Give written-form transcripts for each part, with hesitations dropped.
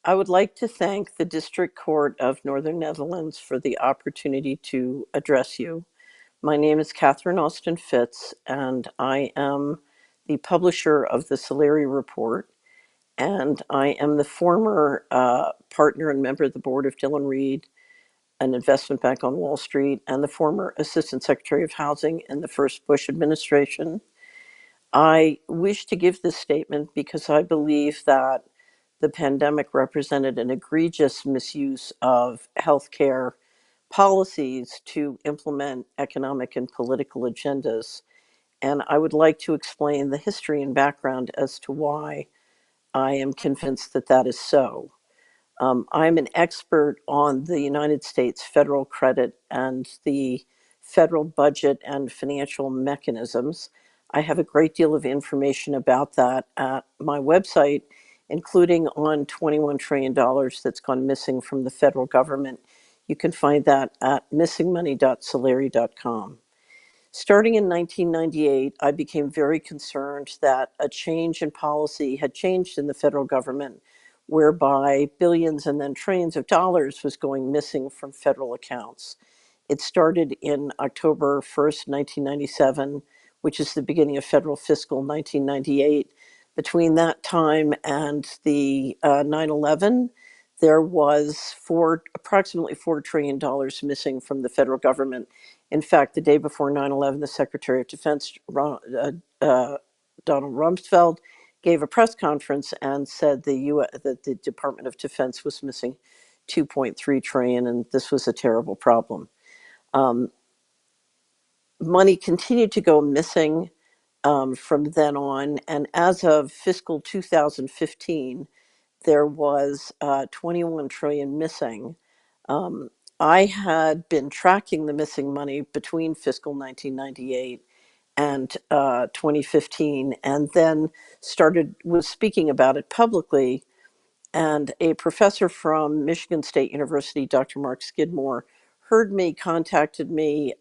I would like to thank the District Court of Northern Netherlands for the opportunity to address you. My name is Catherine Austin Fitz, and I am the publisher of the Solari Report, and I am the former partner and member of the board of Dillon Reed, an investment bank on Wall Street, and the former Assistant Secretary of Housing in the first Bush administration. I wish to give this statement because I believe that the pandemic represented an egregious misuse of healthcare policies to implement economic and political agendas. And I would like to explain the history and background as to why I am convinced that that is so. I'm an expert on the United States federal credit and the federal budget and financial mechanisms. I have a great deal of information about that at my website, including on $21 trillion that's gone missing from the federal government. You can find that at missingmoney.solari.com. Starting in 1998, I became very concerned that a change in policy had changed in the federal government, whereby billions and then trillions of dollars was going missing from federal accounts. It started in October 1st, 1997, which is the beginning of federal fiscal 1998. Between that time and the 9/11, there was approximately $4 trillion missing from the federal government. In fact, the day before 9/11, the Secretary of Defense, Donald Rumsfeld, gave a press conference and said that the Department of Defense was missing 2.3 trillion, and this was a terrible problem. Um, Money continued to go missing from then on, and as of fiscal 2015, there was 21 trillion missing. Um, I had been tracking the missing money between fiscal 1998 and 2015, and then was speaking about it publicly. And a professor from Michigan State University, Dr. Mark Skidmore, heard me, contacted me,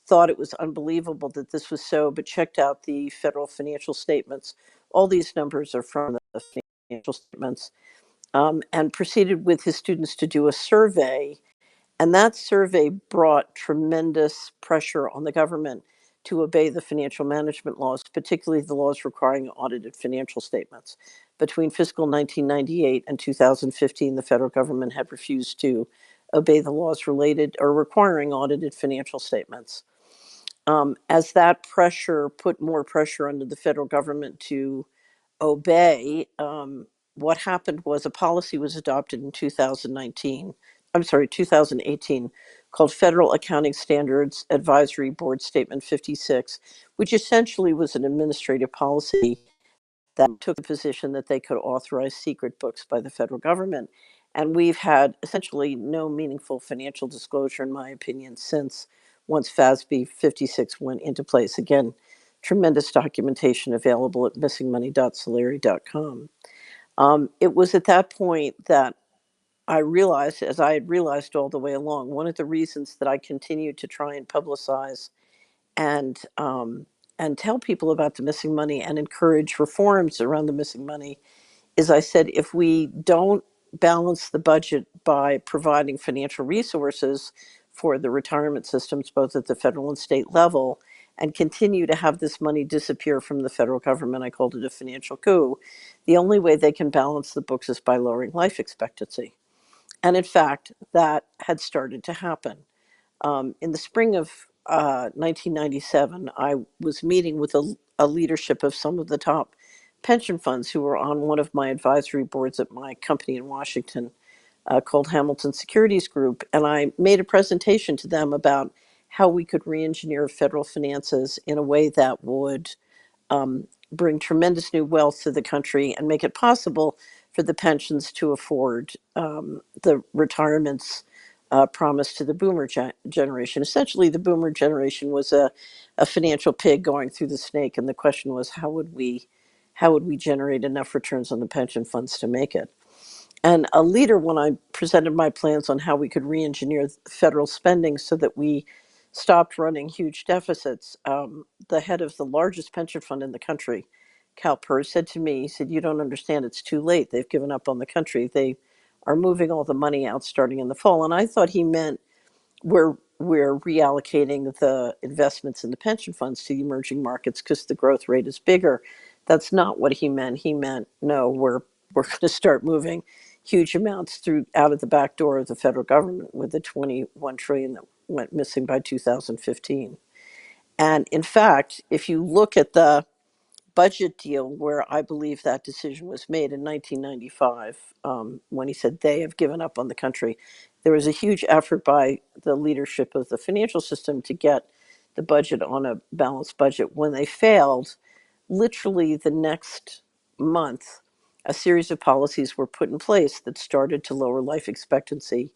thought it was unbelievable that this was so, but checked out the federal financial statements. All these numbers are from the financial statements, and proceeded with his students to do a survey. And that survey brought tremendous pressure on the government to obey the financial management laws, particularly the laws requiring audited financial statements. Between fiscal 1998 and 2015, the federal government had refused to obey the laws related or requiring audited financial statements. As that pressure put more pressure under the federal government to obey, what happened was a policy was adopted in 2018, called Federal Accounting Standards Advisory Board Statement 56, which essentially was an administrative policy that took the position that they could authorize secret books by the federal government. And we've had essentially no meaningful financial disclosure, in my opinion, since once FASB 56 went into place. Again, tremendous documentation available at missingmoney.solari.com. It was at that point that I realized, as I had realized all the way along, one of the reasons that I continued to try and publicize and and tell people about the missing money and encourage reforms around the missing money is I said, if we don't balance the budget by providing financial resources for the retirement systems, both at the federal and state level, and continue to have this money disappear from the federal government, I called it a financial coup, the only way they can balance the books is by lowering life expectancy. And in fact, that had started to happen. In the spring of 1997, I was meeting with a leadership of some of the top pension funds who were on one of my advisory boards at my company in Washington, called Hamilton Securities Group. And I made a presentation to them about how we could re-engineer federal finances in a way that would bring tremendous new wealth to the country and make it possible for the pensions to afford the retirements promised to the boomer generation. Essentially, the boomer generation was a financial pig going through the snake, and the question was, how would we generate enough returns on the pension funds to make it? And a leader, when I presented my plans on how we could re-engineer federal spending so that we stopped running huge deficits, the head of the largest pension fund in the country CalPERS, said to me, he said, "You don't understand. It's too late. They've given up on the country. They are moving all the money out starting in the fall." And I thought he meant we're reallocating the investments in the pension funds to the emerging markets because the growth rate is bigger. That's not what he meant. He meant, no, we're going to start moving huge amounts through out of the back door of the federal government with the 21 trillion that went missing by 2015. And in fact, if you look at the budget deal where I believe that decision was made in 1995, when he said they have given up on the country, there was a huge effort by the leadership of the financial system to get the budget on a balanced budget. When they failed, literally the next month, a series of policies were put in place that started to lower life expectancy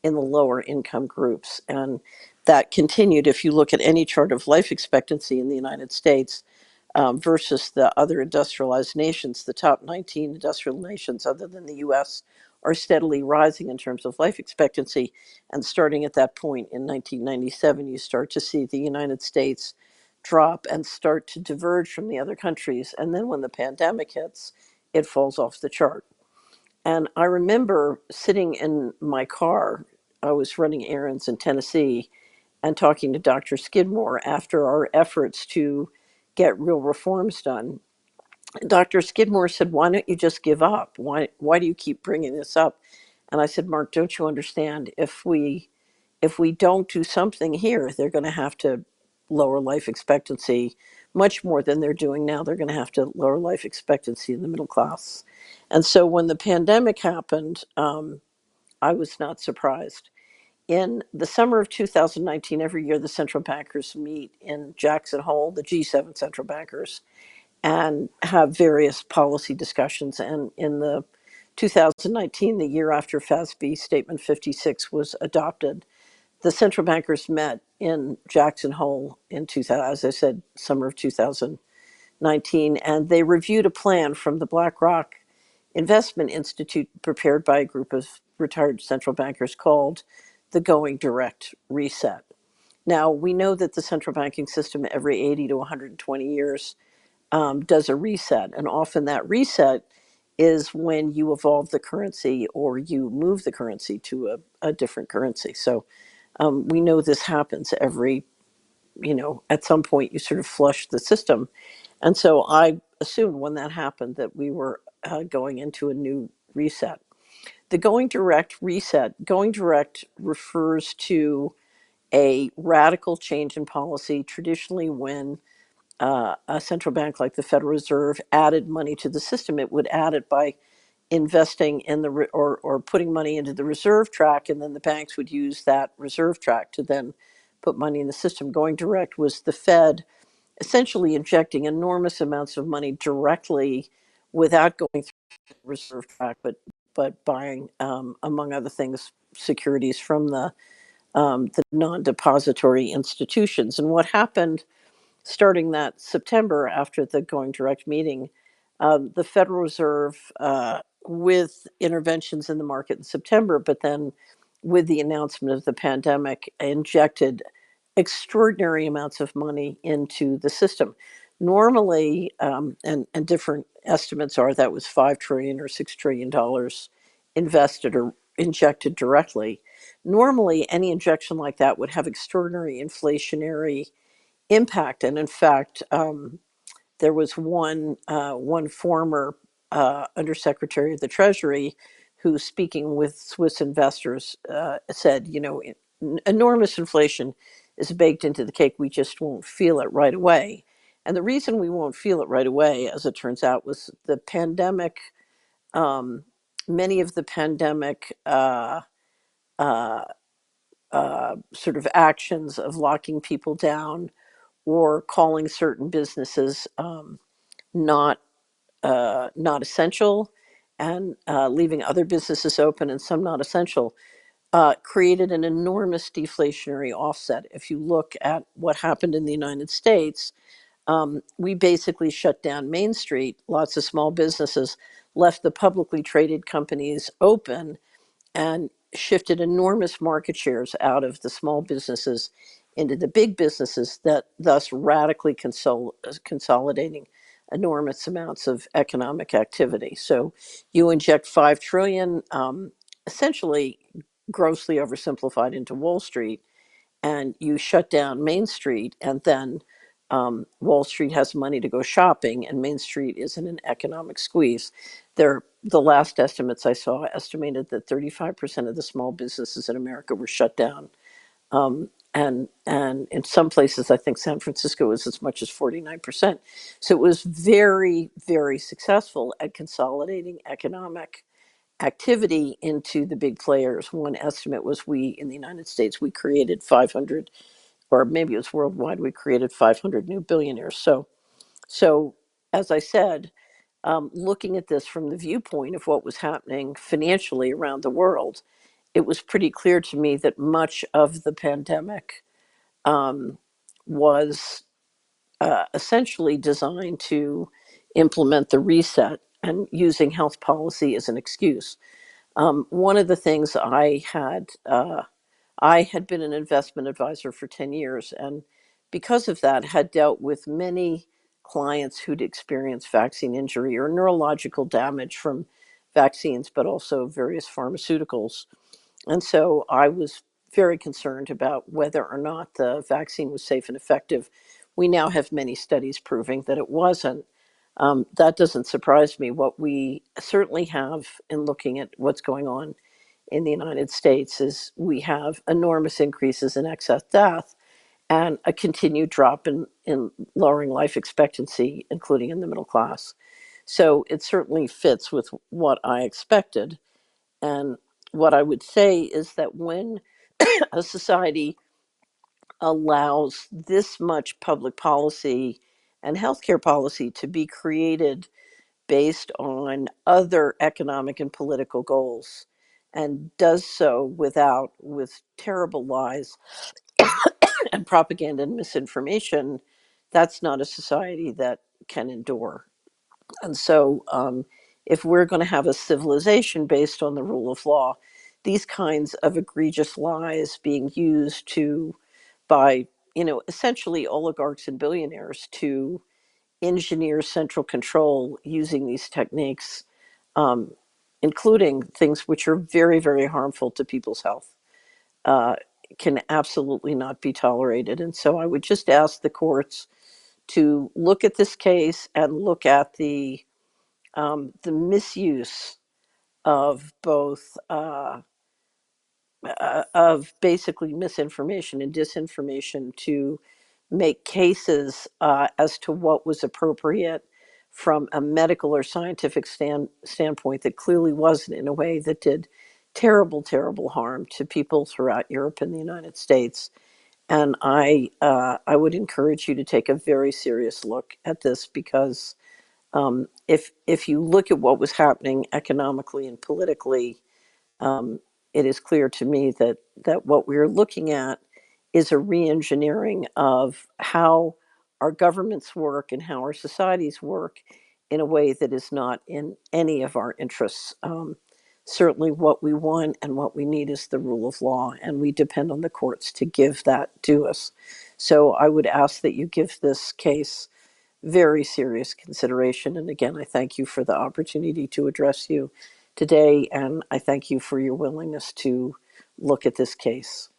in the lower income groups. And that continued. If you look at any chart of life expectancy in the United States, versus the other industrialized nations, the top 19 industrial nations, other than the US, are steadily rising in terms of life expectancy. And starting at that point in 1997, you start to see the United States drop and start to diverge from the other countries. And then when the pandemic hits, it falls off the chart. And I remember sitting in my car, I was running errands in Tennessee, and talking to Dr. Skidmore after our efforts to get real reforms done. Dr. Skidmore said, "Why don't you just give up? Why do you keep bringing this up?" And I said, "Mark, don't you understand? If we don't do something here, they're going to have to lower life expectancy much more than they're doing now. They're going to have to lower life expectancy in the middle class." And so when the pandemic happened, I was not surprised. In the summer of 2019, every year the central bankers meet in Jackson Hole, the G7 central bankers, and have various policy discussions. And in the 2019, the year after FASB Statement 56 was adopted, the central bankers met in Jackson Hole in 2000, as I said, summer of 2019, and they reviewed a plan from the BlackRock Investment Institute prepared by a group of retired central bankers called the Going Direct Reset. Now, we know that the central banking system every 80 to 120 years does a reset, and often that reset is when you evolve the currency or you move the currency to a different currency. So we know this happens every, at some point you sort of flush the system. And so I assumed when that happened that we were going into a new reset. The going direct reset, going direct refers to a radical change in policy. Traditionally, when a central bank like the Federal Reserve added money to the system, it would add it by investing in the or putting money into the reserve track, and then the banks would use that reserve track to then put money in the system. Going direct was the Fed essentially injecting enormous amounts of money directly without going through the reserve track, but buying, among other things, securities from the non-depository institutions. And what happened starting that September after the Going Direct meeting, the Federal Reserve, with interventions in the market in September, but then with the announcement of the pandemic, injected extraordinary amounts of money into the system. Normally, and different estimates are that was $5 trillion or $6 trillion invested or injected directly. Normally, any injection like that would have extraordinary inflationary impact. And in fact, there was one former undersecretary of the Treasury who, speaking with Swiss investors, said, enormous inflation is baked into the cake. We just won't feel it right away. And the reason we won't feel it right away, as it turns out, was the pandemic. Many of the pandemic uh, sort of actions of locking people down or calling certain businesses not not essential, and leaving other businesses open and some not essential, created an enormous deflationary offset. If you look at what happened in the United States, we basically shut down Main Street. Lots of small businesses left the publicly traded companies open and shifted enormous market shares out of the small businesses into the big businesses, that thus radically consolidating enormous amounts of economic activity. So you inject 5 trillion, essentially grossly oversimplified, into Wall Street, and you shut down Main Street, and then Wall Street has money to go shopping, and Main Street is in an economic squeeze. The last estimates I saw estimated that 35% of the small businesses in America were shut down. And in some places, I think San Francisco was as much as 49%. So it was very, very successful at consolidating economic activity into the big players. One estimate was we in the United States, we created 500, or maybe it was worldwide, we created 500 new billionaires. So as I said, looking at this from the viewpoint of what was happening financially around the world, it was pretty clear to me that much of the pandemic was essentially designed to implement the reset and using health policy as an excuse. One of the things I had been an investment advisor for 10 years, and because of that, had dealt with many clients who'd experienced vaccine injury or neurological damage from vaccines, but also various pharmaceuticals. And so I was very concerned about whether or not the vaccine was safe and effective. We now have many studies proving that it wasn't. That doesn't surprise me. What we certainly have in looking at what's going on in the United States is we have enormous increases in excess death and a continued drop in lowering life expectancy, including in the middle class. So it certainly fits with what I expected. And what I would say is that when a society allows this much public policy and healthcare policy to be created based on other economic and political goals, and does so with terrible lies and propaganda and misinformation, that's not a society that can endure. And so, if we're going to have a civilization based on the rule of law, these kinds of egregious lies being used by, essentially oligarchs and billionaires to engineer central control using these techniques, um, including things which are very, very harmful to people's health, uh, can absolutely not be tolerated. And so I would just ask the courts to look at this case and look at the misuse of both of basically misinformation and disinformation to make cases as to what was appropriate from a medical or scientific standpoint that clearly wasn't, in a way that did terrible, terrible harm to people throughout Europe and the United States. And I would encourage you to take a very serious look at this, because if you look at what was happening economically and politically, um, it is clear to me that what we're looking at is a reengineering of how our governments work and how our societies work in a way that is not in any of our interests. Certainly, what we want and what we need is the rule of law, and we depend on the courts to give that to us. So, I would ask that you give this case very serious consideration. And again, I thank you for the opportunity to address you today, and I thank you for your willingness to look at this case.